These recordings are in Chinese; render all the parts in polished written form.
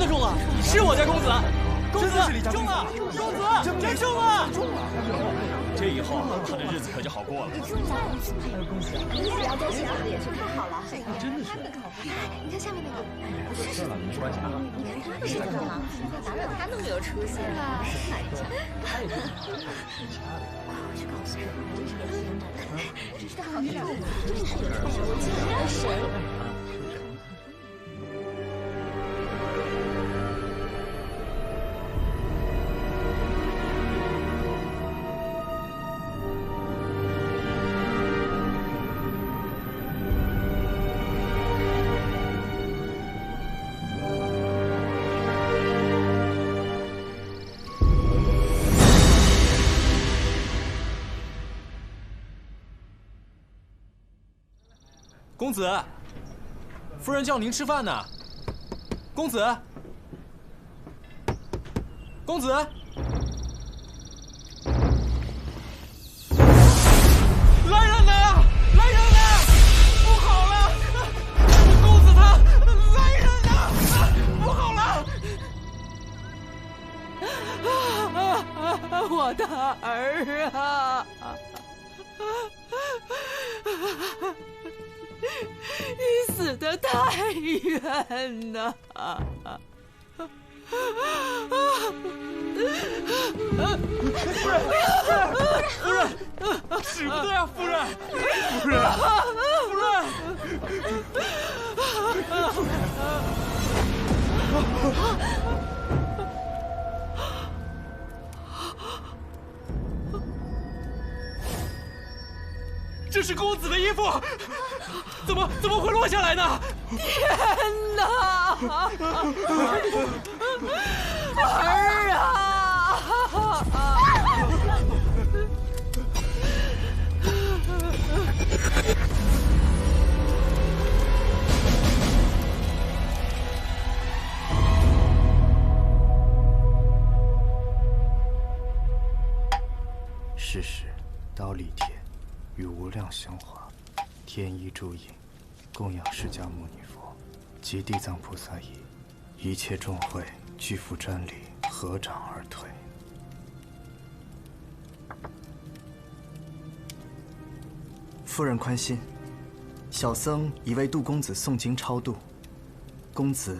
中了，是我家公子，公子中了，公子真中了！这以后他的日子可就好过了。公子要多谢我的也是太好了，真的是。你看下面那个，不是了，没关系啊。你看他的是干嘛？哪有他那么有出息啊？哪一家？快去告诉我，真是个天哪！真是个好女人，真是有点我记得那个谁。 公子，夫人叫您吃饭呢。公子，公子，来人呐！来人呐！不好了，公子他来人呐！不好了！我的儿啊！ 你死得太冤呐！夫人，使不得呀，夫人，夫人，夫人！这是公子的衣服，怎么会落下来呢？天哪！儿啊！世时，刀立天。 与无量香华，天衣诸影，供养释迦牟尼佛及地藏菩萨仪，一切众会俱付瞻礼，合掌而退。夫人宽心，小僧已为杜公子诵经超度，公子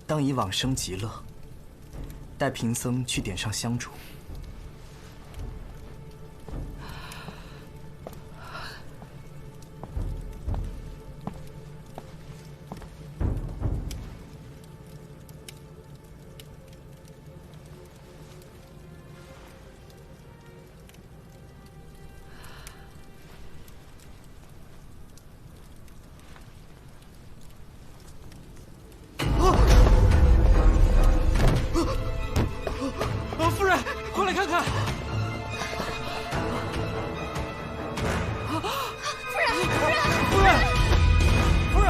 当以往生极乐。待贫僧去点上香烛。 夫人，快来看看！夫人，夫人，夫人！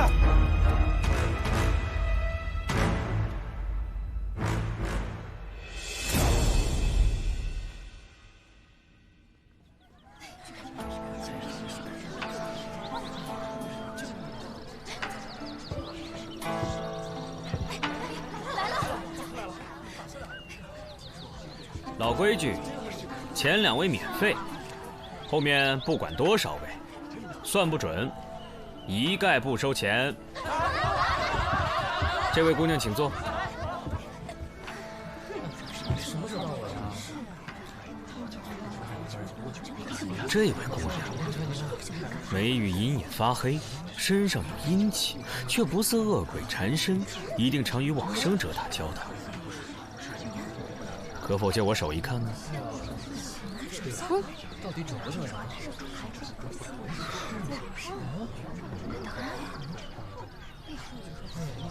老规矩，前2位免费，后面不管多少位，算不准，一概不收钱。这位姑娘请坐。这位姑娘，眉宇隐隐发黑，身上有阴气，却不似恶鬼缠身，一定常与往生者打交道。 可否借我手一看呢？到底准不准啊？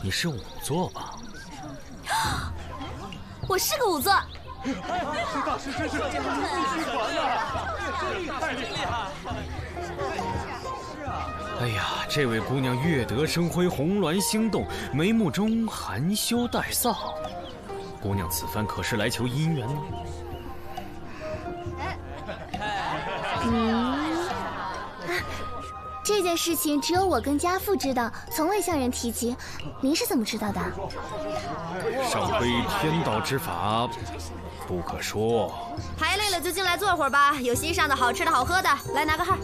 你是仵作吧？我是个仵作。大师真是力传呐！太厉害！哎呀，这位姑娘月德生辉，红鸾星动，眉目中含羞带臊。 姑娘此番可是来求姻缘吗？这件事情只有我跟家父知道，从未向人提及。您是怎么知道的？上规天道之法，不可说。排累了就进来坐会儿吧，有新上的好吃的好喝的，来拿个号。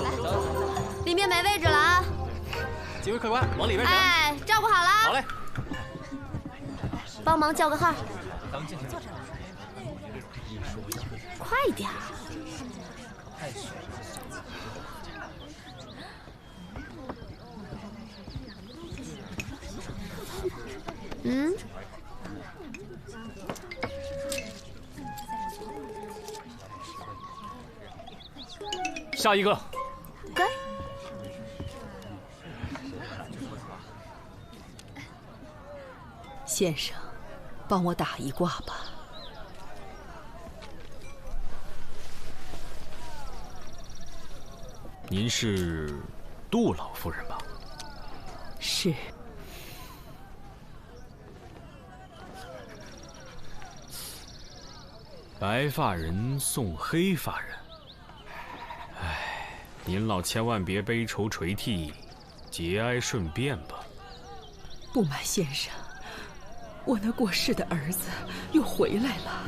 来，里面没位置了啊！几位客官，往里边请。哎，照顾好了。好嘞。帮忙叫个号。快点儿。嗯。下一个。该。先生，帮我打一卦吧。您是杜老夫人吧？是。白发人送黑发人，唉，您老千万别悲愁垂涕，节哀顺变吧。不瞒先生，我那过世的儿子又回来了。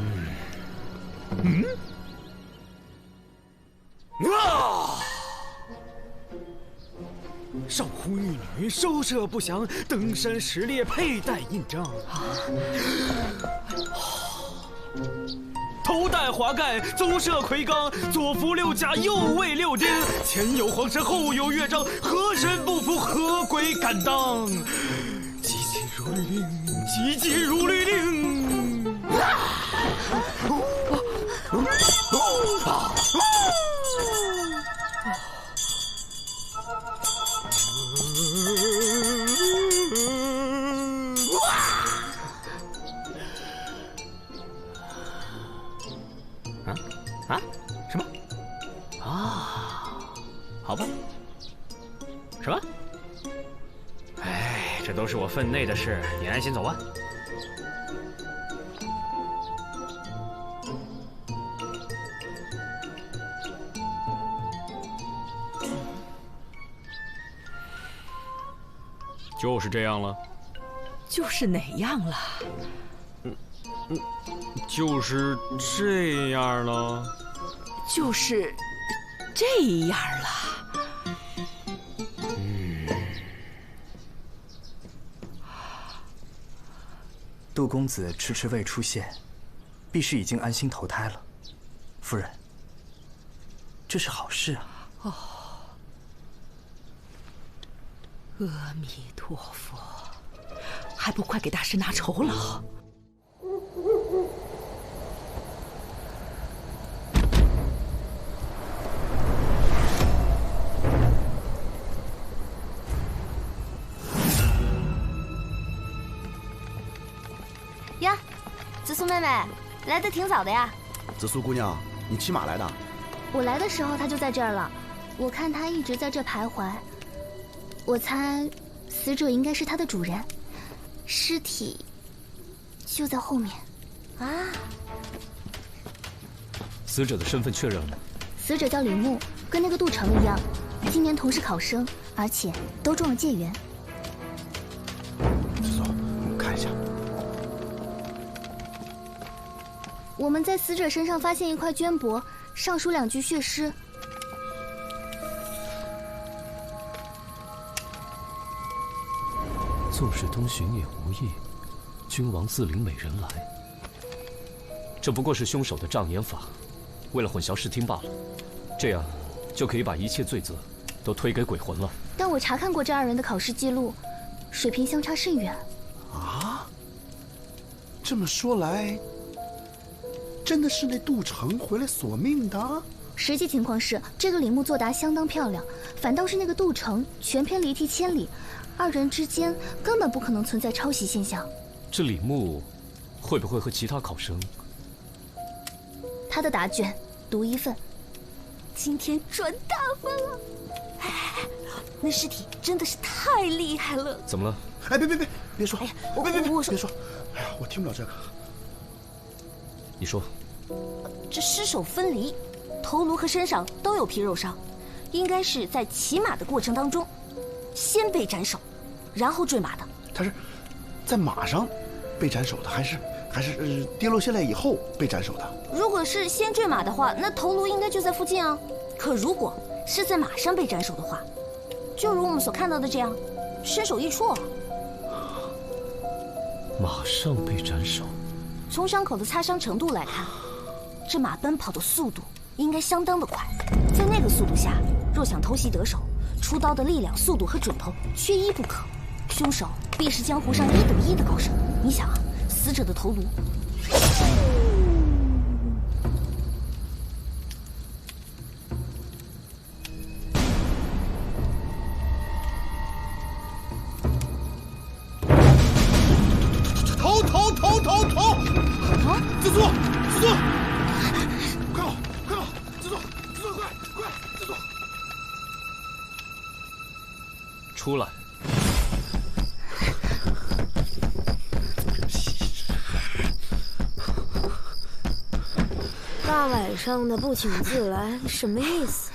少妇玉女收摄不详，登山拾猎佩戴印章。头戴华盖，宗社魁罡，左扶六甲，右卫六丁，前有皇神，后有乐章，何人不服？何鬼敢当？急急如律令，急急如律令。什么？啊，好吧。什么？哎，这都是我分内的事，你安心走吧。就是这样了。就是哪样了？就是这样了。就是这样了。杜公子迟迟未出现，必是已经安心投胎了。夫人，这是好事啊。哦，阿弥陀佛，还不快给大师拿酬劳！呀，紫苏妹妹，来得挺早的呀。紫苏姑娘，你骑马来的？我来的时候他就在这儿了，我看他一直在这徘徊。我猜，死者应该是他的主人，尸体就在后面。啊！死者的身份确认了吗？死者叫李牧，跟那个杜成一样，今年同是考生，而且都中了解元。紫苏，我看一下。我们在死者身上发现一块绢帛，上书2句血诗。纵使东巡也无益，君王自领美人来。这不过是凶手的障眼法，为了混淆视听罢了。这样就可以把一切罪责都推给鬼魂了。但我查看过这2人的考试记录，水平相差甚远。啊？这么说来，真的是那杜成回来索命的？实际情况是，这个李牧作答相当漂亮，反倒是那个杜成全篇离题千里，2人之间根本不可能存在抄袭现象。这李牧会不会和其他考生？他的答卷独一份，今天赚大发了！哎，那尸体真的是太厉害了！怎么了？哎，别说！哎呀，我别说！哎呀，我听不了这个。你说。这尸首分离，头颅和身上都有皮肉伤，应该是在骑马的过程当中，先被斩首，然后坠马的。他是在马上被斩首的，还是跌落下来以后被斩首的？如果是先坠马的话，那头颅应该就在附近啊。可如果是在马上被斩首的话，就如我们所看到的这样，身首异处。马上被斩首。从伤口的擦伤程度来看，这马奔跑的速度应该相当的快。在那个速度下，若想偷袭得手，出刀的力量、速度和准头缺一不可。凶手必是江湖上1等1的高手。你想啊，死者的头颅。头！啊！自作，快跑！自作，快！自作！出来！大晚上的不请自来，什么意思？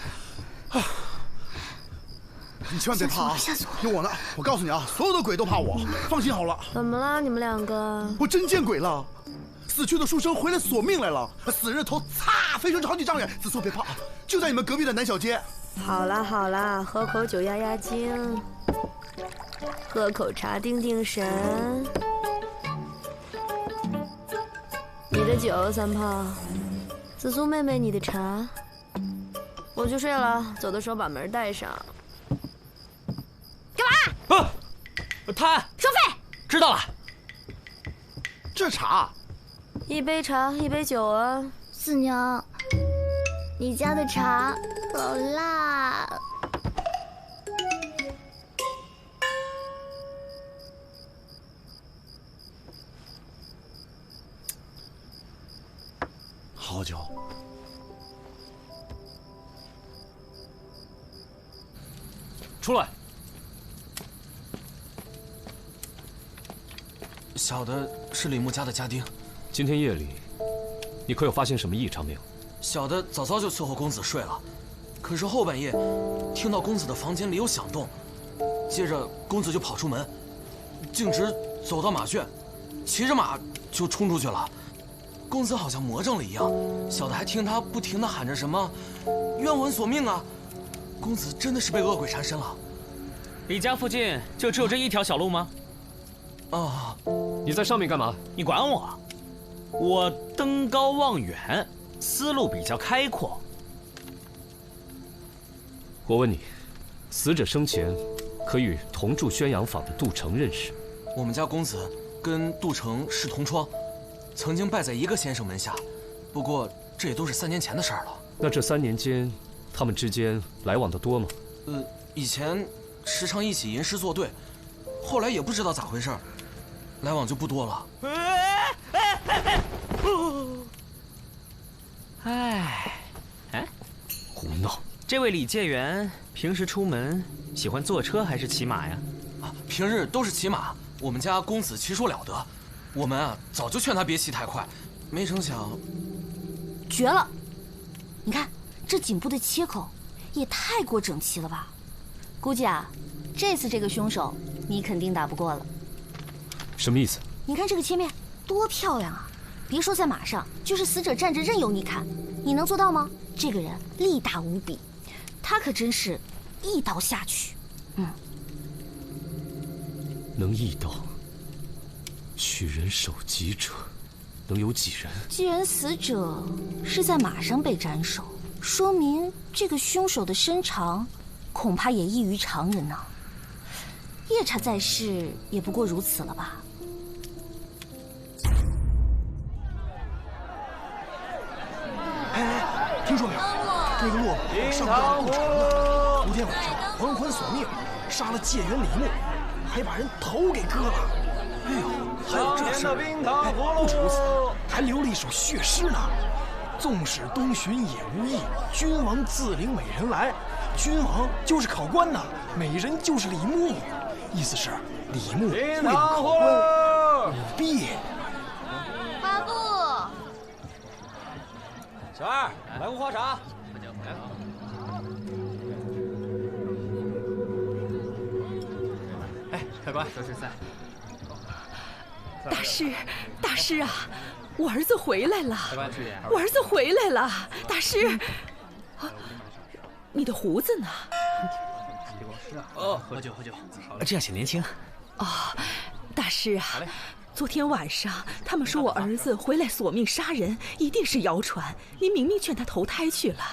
你千万别怕啊！有我呢！我告诉你啊，所有的鬼都怕我，放心好了。怎么了，你们两个？我真见鬼了！死去的书生回来索命来了，死人的头擦飞出去好几丈远。自作别怕，就在你们隔壁的南小街。好啦，喝口酒压压惊，喝口茶定定神。你的酒，三炮；紫苏妹妹，你的茶。我去睡了，走的时候把门带上。干嘛？贪收费。知道了。这茶，1杯茶，1杯酒啊。四娘，你家的茶好辣。好酒。出来！小的是李牧家的家丁。今天夜里，你可有发现什么异常没有？小的早就伺候公子睡了，可是后半夜听到公子的房间里有响动，接着公子就跑出门，径直走到马圈，骑着马就冲出去了。公子好像魔怔了一样，小的还听他不停地喊着什么“冤魂索命啊”。公子真的是被恶鬼缠身了。你家附近就只有这一条小路吗？啊！你在上面干嘛？你管我？我登高望远，思路比较开阔。我问你，死者生前可与同住宣阳坊的杜成认识？我们家公子跟杜成是同窗，曾经拜在一个先生门下，不过这也都是3年前的事儿了。那这3年间，他们之间来往的多吗？以前时常一起吟诗作对，后来也不知道咋回事，来往就不多了。胡闹！这位李介元平时出门喜欢坐车还是骑马呀？平日都是骑马。我们家公子骑术了得，我们早就劝他别骑太快，没成想，绝了！你看这颈部的切口也太过整齐了吧？估计这次这个凶手你肯定打不过了。什么意思？你看这个切面多漂亮啊！别说在马上，就是死者站着任由你砍，你能做到吗？这个人力大无比，他可真是一刀下去。能一刀取人首级者，能有几人？既然死者是在马上被斩首，说明这个凶手的身长恐怕也异于常人呢。夜叉在世也不过如此了吧？听说没有？那个骆驼上吊不成了，昨天晚上还魂索命，杀了介元李牧，还把人头给割了。哎呦，还有这事儿！不止如此，还留了一首血诗呢。纵使东巡也无益，君王自领美人来。君王就是考官呐，美人就是李牧，意思是李牧会领考官，舞弊。八部，小二，来壶花茶。客官，说是赛。大师啊，我儿子回来了！我儿子回来了，大师。你的胡子呢？哦，喝酒，这样显年轻。哦，大师啊，昨天晚上他们说我儿子回来索命杀人，一定是谣传。您明明劝他投胎去了。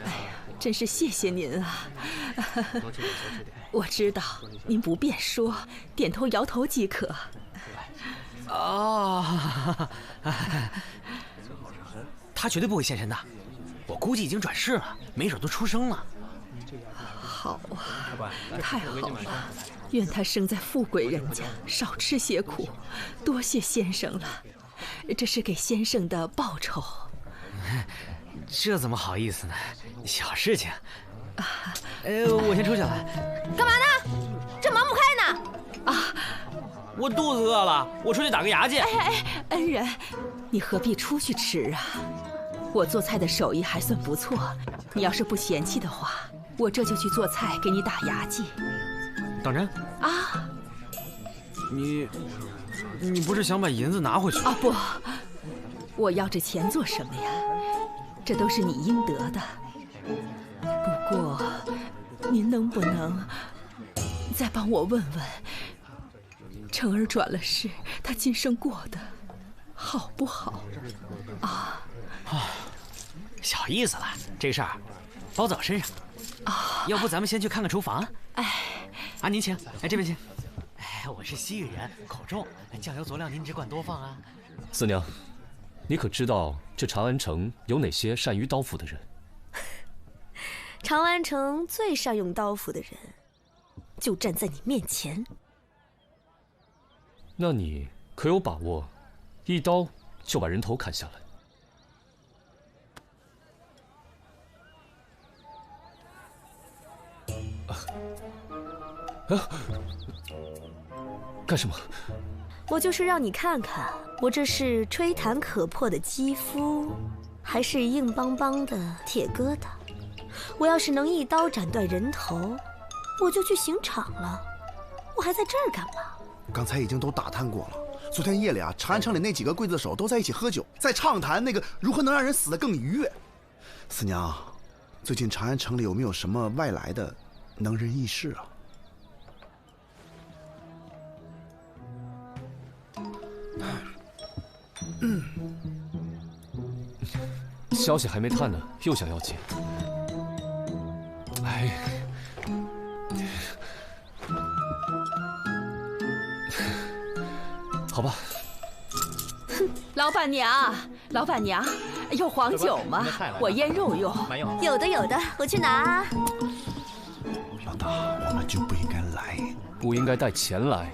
哎呀，真是谢谢您啊！我知道您不便说，点头摇头即可。哦，他绝对不会现身的，我估计已经转世了，没准都出生了。好啊，太好了！愿他生在富贵人家，少吃些苦。多谢先生了，这是给先生的报酬。这怎么好意思呢？小事情。我先出去了。干嘛呢？这忙不开呢？啊！我肚子饿了，我出去打个牙去。恩人，你何必出去吃啊？我做菜的手艺还算不错，你要是不嫌弃的话，我这就去做菜给你打牙祭。当真？啊！你不是想把银子拿回去？啊不，我要这钱做什么呀？这都是你应得的。不过，您能不能再帮我问问？成儿转了世，他今生过得好不好？啊，小意思了，这事儿包在我身上。啊，要不咱们先去看看厨房？您请，这边请。我是西域人，口重，酱油佐料您只管多放啊。四娘，你可知道这长安城有哪些善于刀斧的人？长安城最善用刀斧的人，就站在你面前。那你可有把握，一刀就把人头砍下来？干什么？我就是让你看看，我这是吹弹可破的肌肤，还是硬邦邦的铁疙瘩。我要是能一刀斩断人头，我就去刑场了。我还在这儿干嘛？刚才已经都打探过了。昨天夜里啊，长安城里那几个刽子手都在一起喝酒，在畅谈那个如何能让人死得更愉悦。四娘，最近长安城里有没有什么外来的能人异士啊？消息还没探呢，又想要钱。好吧。老板娘，有黄酒吗？我腌肉用。有的，我去拿。老大，我们就不应该来，不应该带钱来。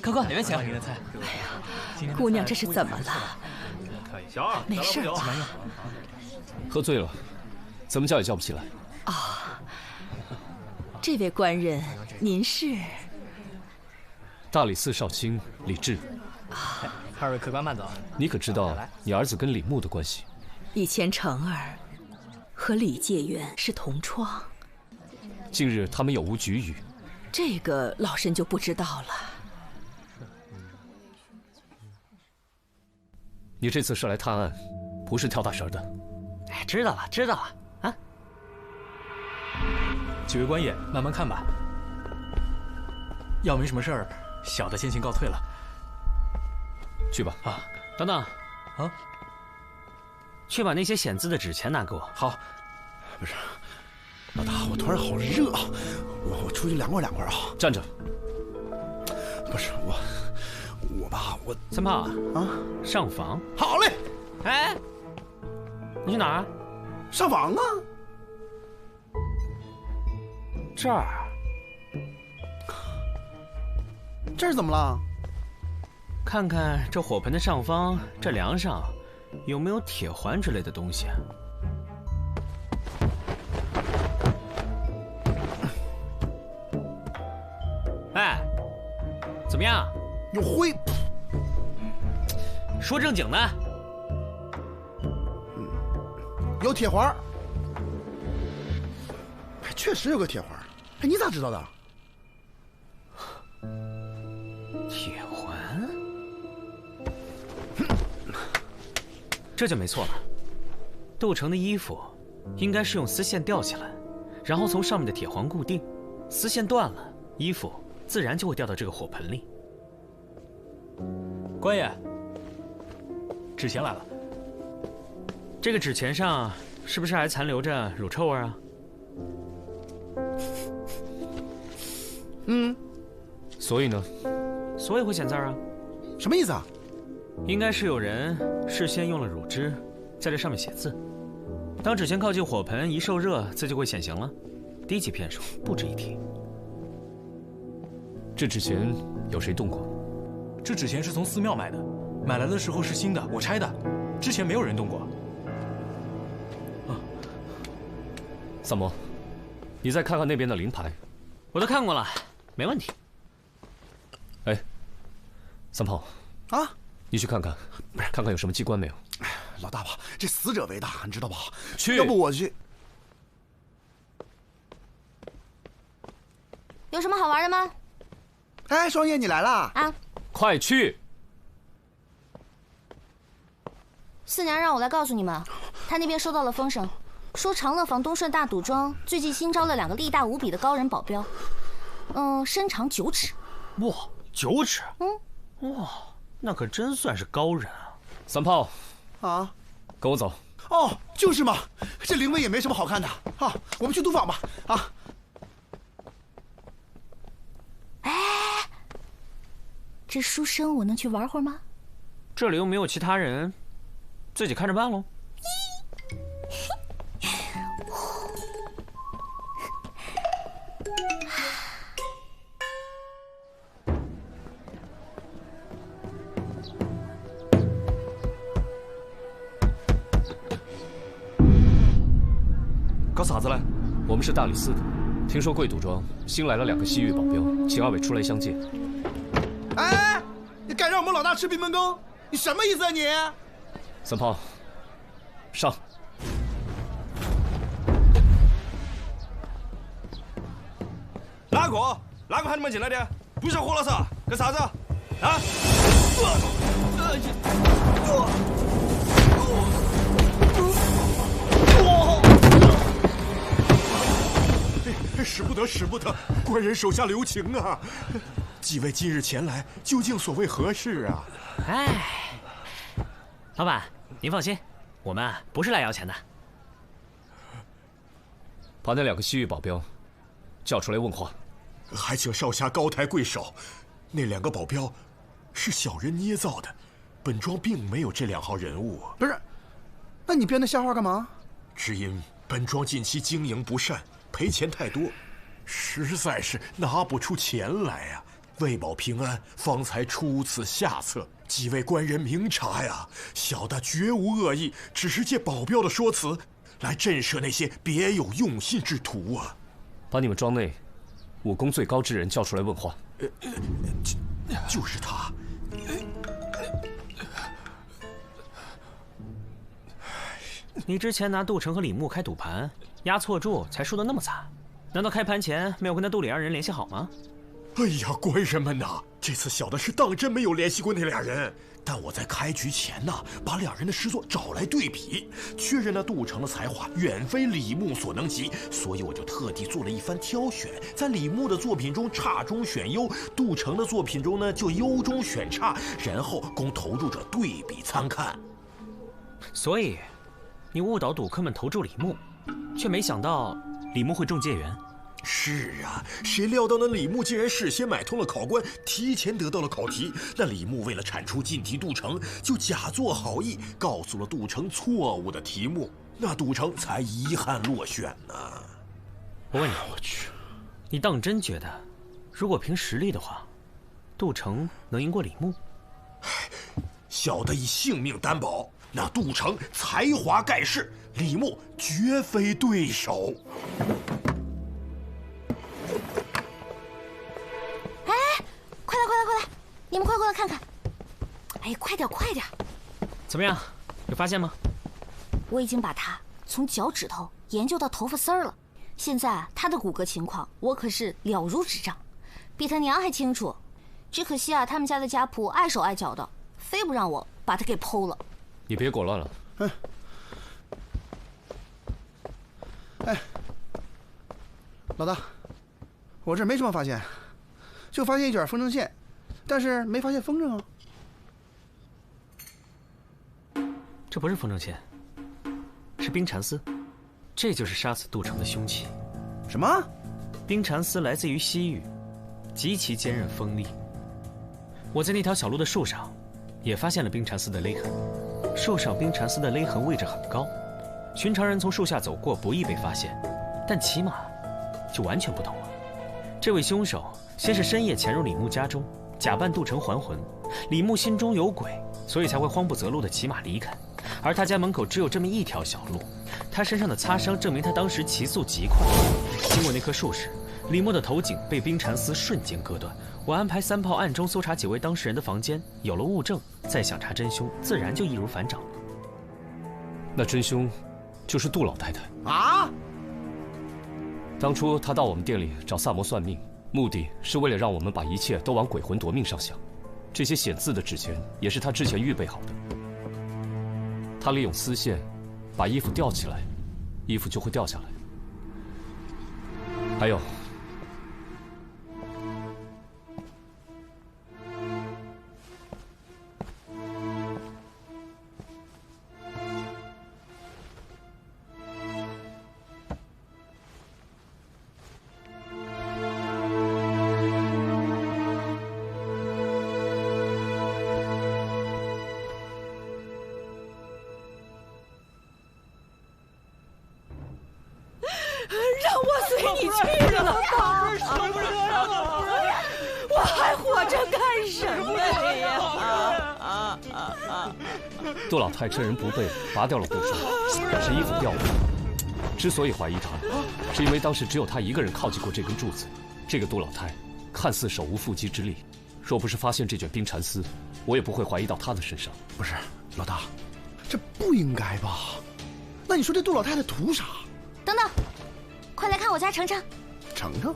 客官，里面请。姑娘这是怎么了？小二，没事吧？喝醉了，怎么叫也叫不起来。这位官人，您是？大理寺少卿李治。二位客官慢走。你可知道你儿子跟李牧的关系？以前成儿和李介元是同窗，近日他们有无局语？这个老身就不知道了。你这次是来探案，不是跳大神的。知道了啊！几位官爷，慢慢看吧。要没什么事儿，小的先行告退了。去吧。等等，去把那些显字的纸钱拿给我。好。不是，老大，我突然好热啊，我出去凉快啊。站着。不是我三炮上房。好嘞。你去哪儿？上房啊。这儿怎么了？看看这火盆的上方，这梁上有没有铁环之类的东西？怎么样？有灰。说正经的。有铁环。确实有个铁环。你咋知道的？铁环，这就没错了。杜城的衣服应该是用丝线吊起来，然后从上面的铁环固定，丝线断了，衣服自然就会掉到这个火盆里。官爷，纸钱来了。这个纸钱上是不是还残留着乳臭味啊？所以呢？所以会显字啊？什么意思啊？应该是有人事先用了乳汁，在这上面写字。当纸钱靠近火盆，一受热，字就会显形了。低级骗术，不值一提。这纸钱有谁动过？这纸钱是从寺庙买的，买来的时候是新的，我拆的，之前没有人动过。三毛，你再看看那边的灵牌。我都看过了，没问题。哎，三炮啊，你去看看，看看有什么机关没有。老大吧，这死者为大，你知道吧？去，要不我去。有什么好玩的吗？哎，双叶，你来啦！啊，快去！四娘让我来告诉你们，她那边收到了风声，说长乐坊东顺大赌庄最近新招了2个力大无比的高人保镖，身长9尺。哇，9尺！哇，那可真算是高人啊！三炮，啊，跟我走。哦，就是嘛，这灵位也没什么好看的啊，我们去赌坊吧。啊。哎，这书生我能去玩会儿吗？这里又没有其他人，自己看着办喽。搞啥子嘞？我们是大理寺的，听说贵赌庄新来了2个西域保镖，请2位出来相见。哎，你敢让我们老大吃闭门羹？你什么意思啊你？三炮，上！哪个喊你们进来的？不想活了噻？干啥子？啊！使不得，使不得！官人手下留情啊！几位今日前来，究竟所谓何事啊？哎，老板，您放心，我们不是来要钱的。把那2个西域保镖叫出来问话。还请少侠高抬贵手，那2个保镖是小人捏造的，本庄并没有这2号人物。不是，那你编的瞎话干嘛？只因本庄近期经营不善，赔钱太多，实在是拿不出钱来呀。为保平安，方才出此下策。几位官人明察呀，小的绝无恶意，只是借保镖的说辞来震慑那些别有用心之徒啊。把你们庄内武功最高之人叫出来问话。就是他。你之前拿杜城和李牧开赌盘，押错注才输得那么惨，难道开盘前没有跟那杜李2人联系好吗？哎呀，官人们呐，这次小的是当真没有联系过那2人。但我在开局前呢，把2人的诗作找来对比，确认那杜城的才华远非李牧所能及，所以我就特地做了一番挑选，在李牧的作品中差中选优，杜城的作品中呢就优中选差，然后供投注者对比参看。所以，你误导赌客们投注李牧，却没想到李牧会中介缘。是啊，谁料到那李牧竟然事先买通了考官，提前得到了考题。那李牧为了铲除进题杜城，就假作好意，告诉了杜城错误的题目，那杜城才遗憾落选呢。我问你，你当真觉得，如果凭实力的话，杜城能赢过李牧？小的以性命担保，那杜城才华盖世，李牧绝非对手。快来！你们快过来看看！哎，快点！怎么样，有发现吗？我已经把它从脚趾头研究到头发丝儿了，现在他的骨骼情况，我可是了如指掌，比他娘还清楚。只可惜啊，他们家的家仆碍手碍脚的，非不让我把他给剖了。你别裹乱了。哎，老大，我这没什么发现，就发现一卷风筝线，但是没发现风筝啊。这不是风筝线，是冰蚕丝，这就是杀死杜城的凶器。什么？冰蚕丝来自于西域，极其坚韧锋利。我在那条小路的树上，也发现了冰蚕丝的勒痕。树上冰蚕丝的勒痕位置很高，寻常人从树下走过不易被发现，但骑马就完全不同了。这位凶手先是深夜潜入李牧家中，假扮杜城还魂。李牧心中有鬼，所以才会慌不择路地骑马离开。而他家门口只有这么一条小路，他身上的擦伤证明他当时骑速极快。经过那棵树时，李牧的头颈被冰蚕丝瞬间割断。我安排3炮暗中搜查几位当事人的房间，有了物证，再想查真凶，自然就易如反掌。那真凶就是杜老太太啊！当初她到我们店里找萨摩算命，目的是为了让我们把一切都往鬼魂夺命上想。这些显字的纸钱也是她之前预备好的。她利用丝线把衣服吊起来，衣服就会掉下来。还有，让我随你去了吧！我还活着干什么呀？杜老太趁人不备拔掉了护霜，但是衣服掉了。之所以怀疑她，是因为当时只有她一个人靠近过这根柱子。这个杜老太看似手无缚鸡之力，若不是发现这卷冰蚕丝，我也不会怀疑到她的身上。不是，老大，这不应该吧？那你说这杜老太太图啥？等等，快来看我家程程。程程？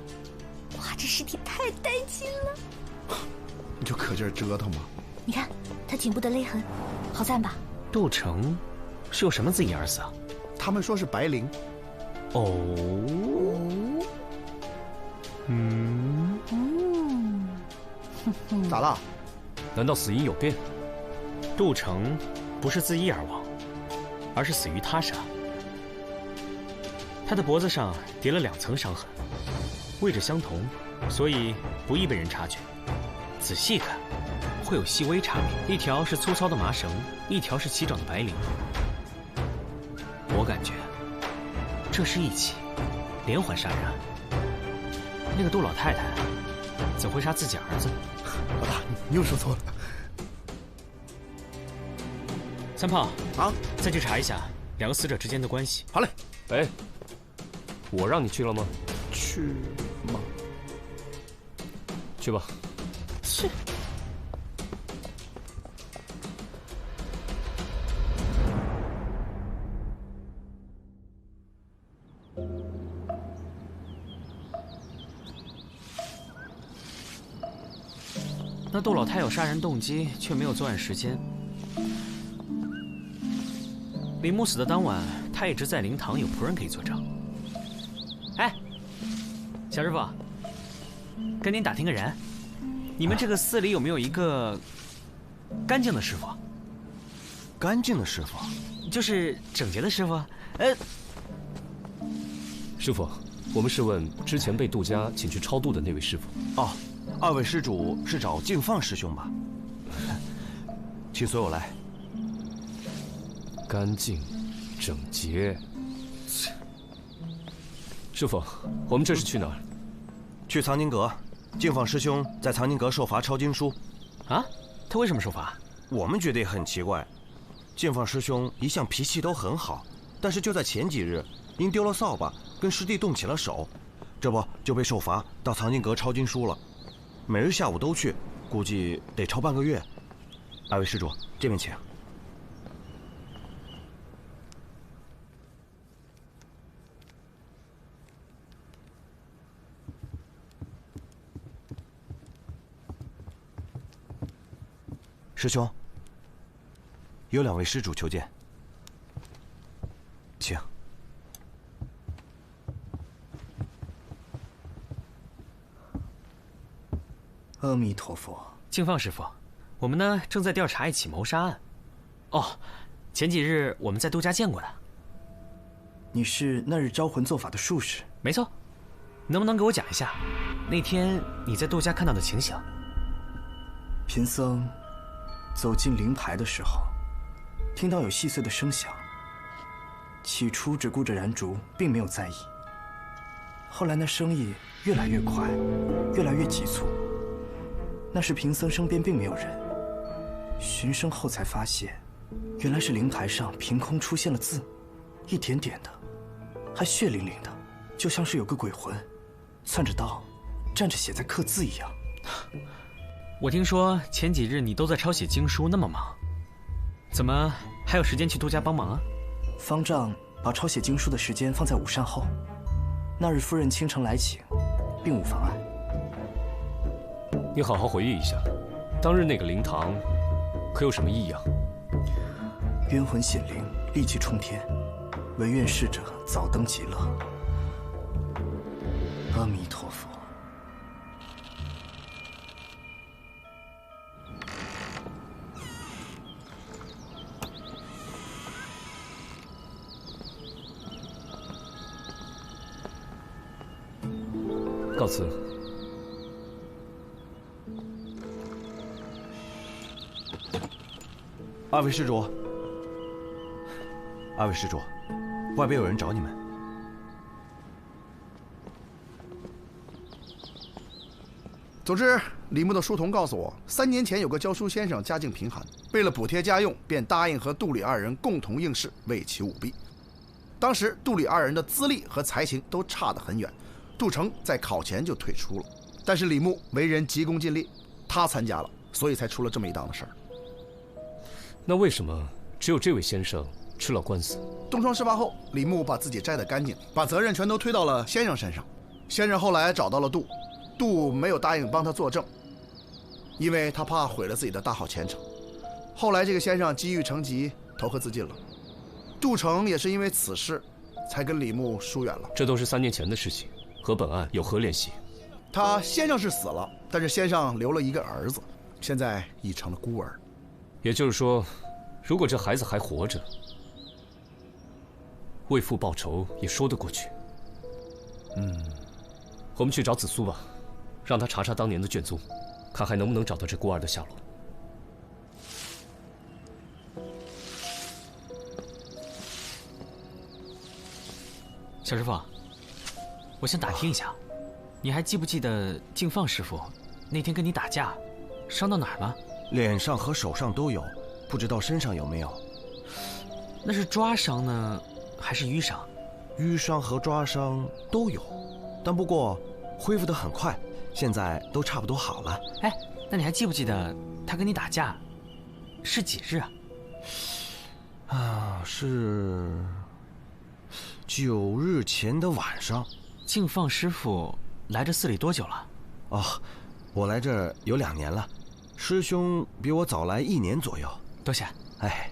哇，这尸体太带劲了！你就可劲儿折腾吧。你看他颈部的勒痕，好赞吧？杜城是用什么字眼而死啊？他们说是白灵。哦。咋了？难道死因有变？杜城不是自缢而亡，而是死于他杀。他的脖子上叠了2层伤痕，位置相同，所以不易被人察觉。仔细看，会有细微差别，一条是粗糙的麻绳，一条是齐整的白绫。我感觉这是一起连环杀人案。那个杜老太太怎会杀自己儿子？老大，你又说错了。3炮啊，再去查一下2个死者之间的关系。好嘞。哎，我让你去了吗？去吗？去吧。去。那杜老太有杀人动机，却没有作案时间。李牧死的当晚，他一直在灵堂，有仆人可以作证。哎，小师傅，跟您打听个人，你们这个寺里有没有一个干净的师傅？干净的师傅，就是整洁的师傅。师傅，我们是问之前被杜家请去超度的那位师傅。哦，2位施主是找净放师兄吧？请随我来。干净、整洁。师傅，我们这是去哪儿？去藏经阁。净放师兄在藏经阁受罚抄经书。啊？他为什么受罚？我们觉得也很奇怪。净放师兄一向脾气都很好，但是就在前几日，因丢了扫把，跟师弟动起了手，这不就被受罚到藏经阁抄经书了。每日下午都去，估计得抄半个月。2位施主，这边请。师兄，有2位施主求见，请。阿弥陀佛。敬放师傅，我们呢正在调查一起谋杀案。哦，前几日我们在杜家见过的。你是那日招魂做法的术士？没错。能不能给我讲一下，那天你在杜家看到的情形？贫僧走进灵牌的时候，听到有细碎的声响。起初只顾着燃烛，并没有在意。后来那声音越来越快，越来越急促。那时贫僧身边并没有人，循声后才发现，原来是灵牌上凭空出现了字，一点点的，还血淋淋的，就像是有个鬼魂，攥着刀，站着写在刻字一样。我听说前几日你都在抄写经书，那么忙，怎么还有时间去杜家帮忙啊？方丈把抄写经书的时间放在午膳后，那日夫人倾城来请，并无妨碍。你好好回忆一下，当日那个灵堂可有什么异样？冤魂显灵，戾气冲天，唯愿逝者早登极乐。阿弥陀佛。告辞。2位施主，2位施主，外边有人找你们。总之，李牧的书童告诉我，3年前有个教书先生家境贫寒，为了补贴家用，便答应和杜李2人共同应试，为其舞弊。当时杜李2人的资历和才情都差得很远，杜成在考前就退出了。但是李牧为人急功近利，他参加了，所以才出了这么一档的事儿。那为什么只有这位先生吃了官司？东窗事发后，李牧把自己摘得干净，把责任全都推到了先生身上。先生后来找到了杜没有答应帮他作证，因为他怕毁了自己的大好前程。后来这个先生积郁成疾，投河自尽了。杜成也是因为此事，才跟李牧疏远了。这都是3年前的事情，和本案有何联系？他先生是死了，但是先生留了一个儿子，现在已成了孤儿。也就是说，如果这孩子还活着，为父报仇也说得过去。我们去找紫苏吧，让他查查当年的卷宗，看还能不能找到这孤儿的下落。小师傅，我想打听一下，你还记不记得敬放师傅那天跟你打架，伤到哪儿了？脸上和手上都有，不知道身上有没有。那是抓伤呢，还是淤伤？淤伤和抓伤都有，但不过恢复得很快，现在都差不多好了。哎，那你还记不记得他跟你打架是几日啊？是9日前的晚上。敬放师傅来这寺里多久了？哦，我来这儿有2年了。师兄比我早来1年左右。多谢。哎，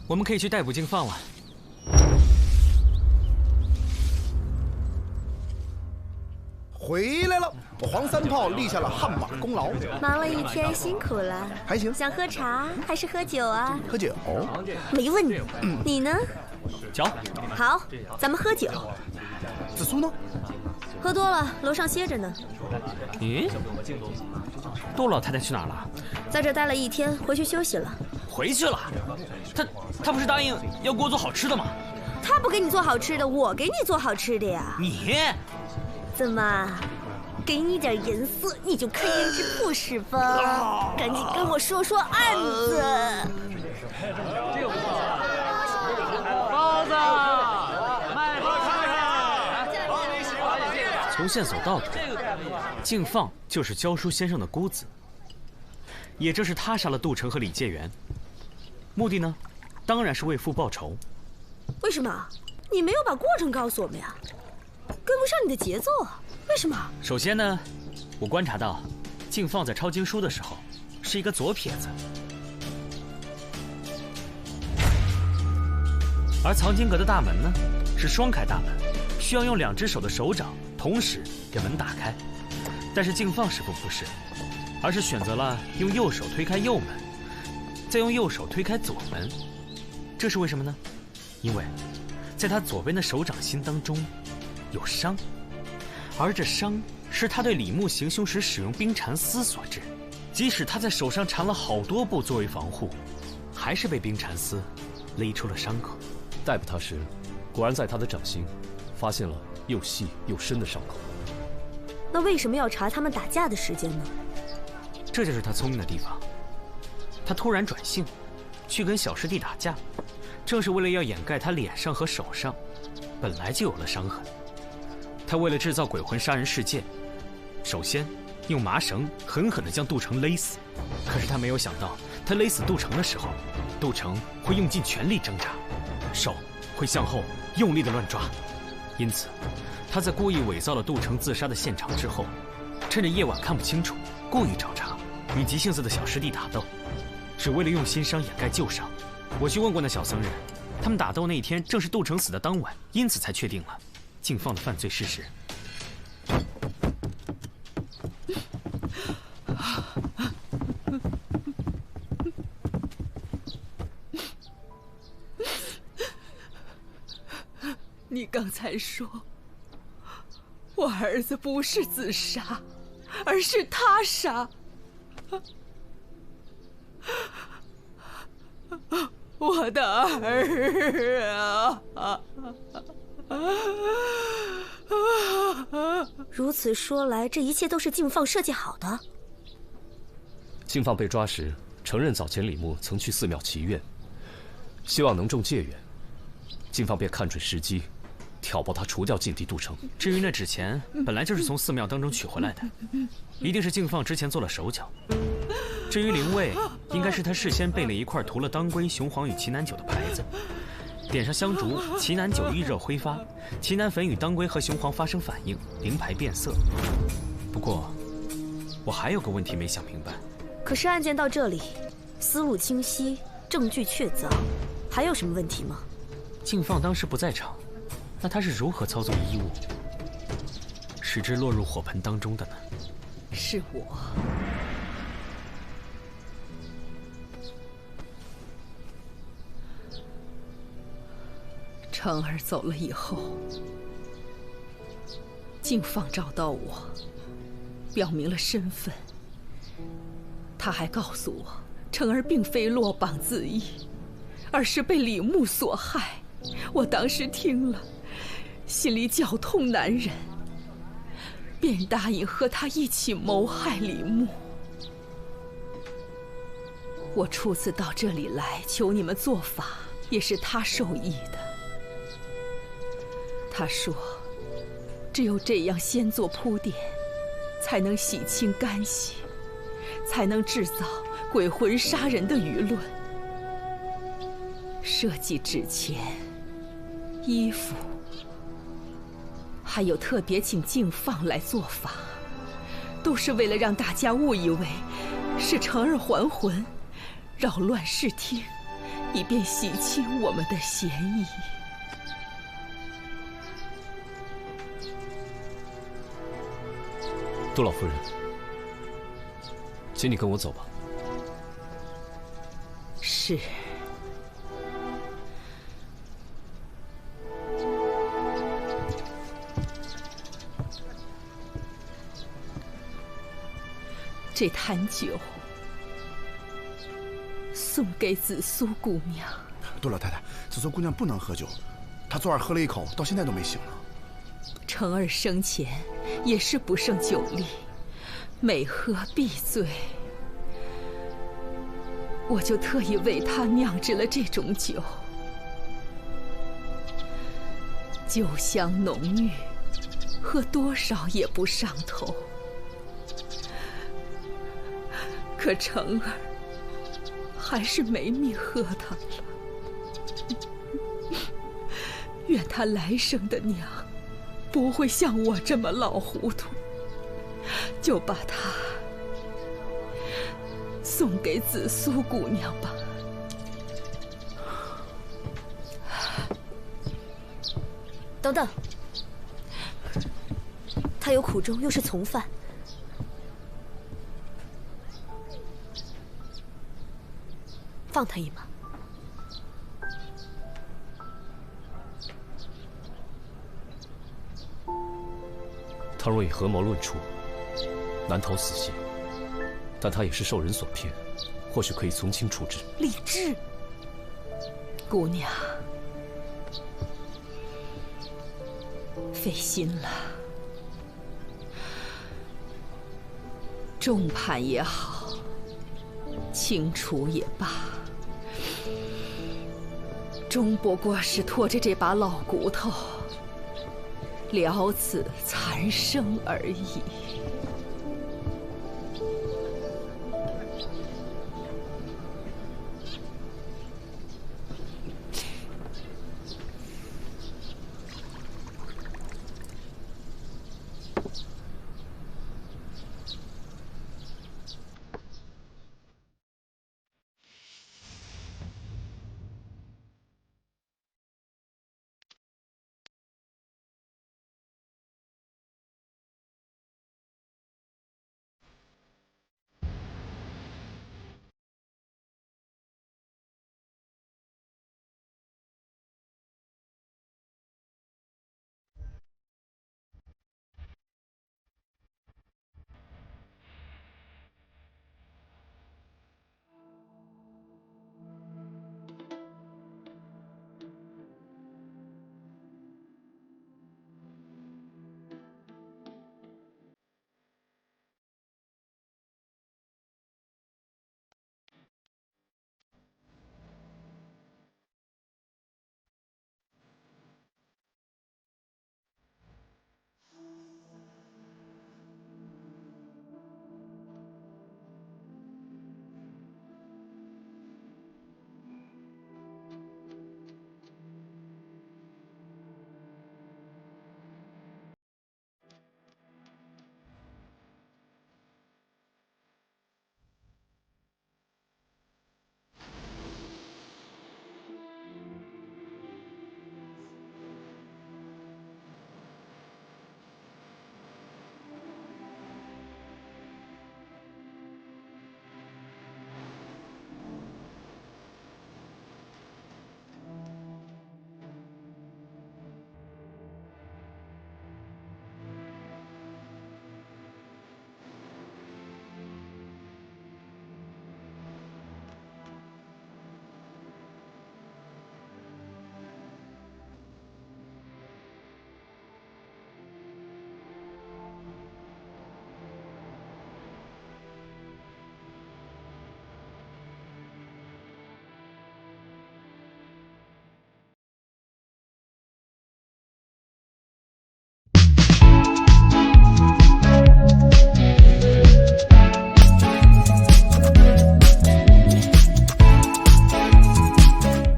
我们可以去逮捕敬放了。回来了，我黄三炮立下了汗马功劳。忙了一天，辛苦了。还行。想喝茶还是喝酒啊？喝酒。没问你。你呢？酒。好，咱们喝酒。紫苏呢？喝多了，楼上歇着呢。咦，杜老太太去哪儿了？在这待了1天，回去休息了。回去了？她不是答应要给我做好吃的吗？她不给你做好吃的，我给你做好吃的呀。你怎么？给你点颜色，你就开胭脂铺是吧？赶紧跟我说说案子。包子，卖包看看。从线索倒推，敬放就是教书先生的姑子，也正是他杀了杜成和李介元，目的呢，当然是为父报仇。为什么？你没有把过程告诉我们呀？跟不上你的节奏啊！为什么？首先呢，我观察到，静放在抄经书的时候是一个左撇子，而藏经阁的大门呢是双开大门，需要用2只手的手掌同时给门打开。但是静放师傅不是，而是选择了用右手推开右门，再用右手推开左门。这是为什么呢？因为在他左边的手掌心当中有伤，而这伤是他对李牧行凶时使用冰蚕丝所致。即使他在手上缠了好多布作为防护，还是被冰蚕丝勒出了伤口。逮捕他时，果然在他的掌心发现了又细又深的伤口。那为什么要查他们打架的时间呢？这就是他聪明的地方。他突然转性，去跟小师弟打架，正是为了要掩盖他脸上和手上本来就有了伤痕。他为了制造鬼魂杀人事件，首先用麻绳狠狠地将杜城勒死。可是他没有想到，他勒死杜城的时候，杜城会用尽全力挣扎，手会向后用力地乱抓。因此他在故意伪造了杜城自杀的现场之后，趁着夜晚看不清楚，故意找茬，与急性子的小师弟打斗，只为了用新伤掩盖旧伤。我去问过那小僧人，他们打斗那一天正是杜城死的当晚，因此才确定了静放的犯罪事实。你刚才说，我儿子不是自杀，而是他杀。我的儿啊！如此说来，这一切都是静放设计好的。静放被抓时，承认早前李牧曾去寺庙祈愿，希望能中戒愿。静放便看准时机，挑拨他除掉禁地杜城。至于那纸钱，本来就是从寺庙当中取回来的，一定是静放之前做了手脚。至于灵位，应该是他事先备了一块涂了当归、雄黄与奇楠酒的牌子，点上香烛，奇楠酒一热挥发，奇楠粉与当归和雄黄发生反应，灵牌变色。不过，我还有个问题没想明白。可是案件到这里，思路清晰，证据确凿，还有什么问题吗？静放当时不在场，那他是如何操作衣物，使之落入火盆当中的呢？是我。成儿走了以后，静放找到我，表明了身份。他还告诉我，成儿并非落榜自缢，而是被李牧所害。我当时听了，心里绞痛难忍，便答应和他一起谋害李牧。我初次到这里来求你们做法，也是他授意的。他说，只有这样先做铺垫，才能洗清干系，才能制造鬼魂杀人的舆论。设计纸钱、衣服，还有特别请静放来做法，都是为了让大家误以为是成儿还魂，扰乱视听，以便洗清我们的嫌疑。杜老夫人，请你跟我走吧。是。这坛酒送给紫苏姑娘。杜老太太，紫苏姑娘不能喝酒，她昨晚喝了一口，到现在都没醒呢。成儿生前也是不胜酒力，每喝必醉。我就特意为他酿制了这种酒，酒香浓郁，喝多少也不上头。可成儿还是没命喝它了。愿他来生的娘不会像我这么老糊涂，就把他送给紫苏姑娘吧。等等，他有苦衷，又是从犯，放他一马。他若以合谋论处，难逃死刑，但他也是受人所骗，或许可以从轻处置。李治，姑娘，费心了。重判也好，轻处也罢，终不过是拖着这把老骨头了此残生而已。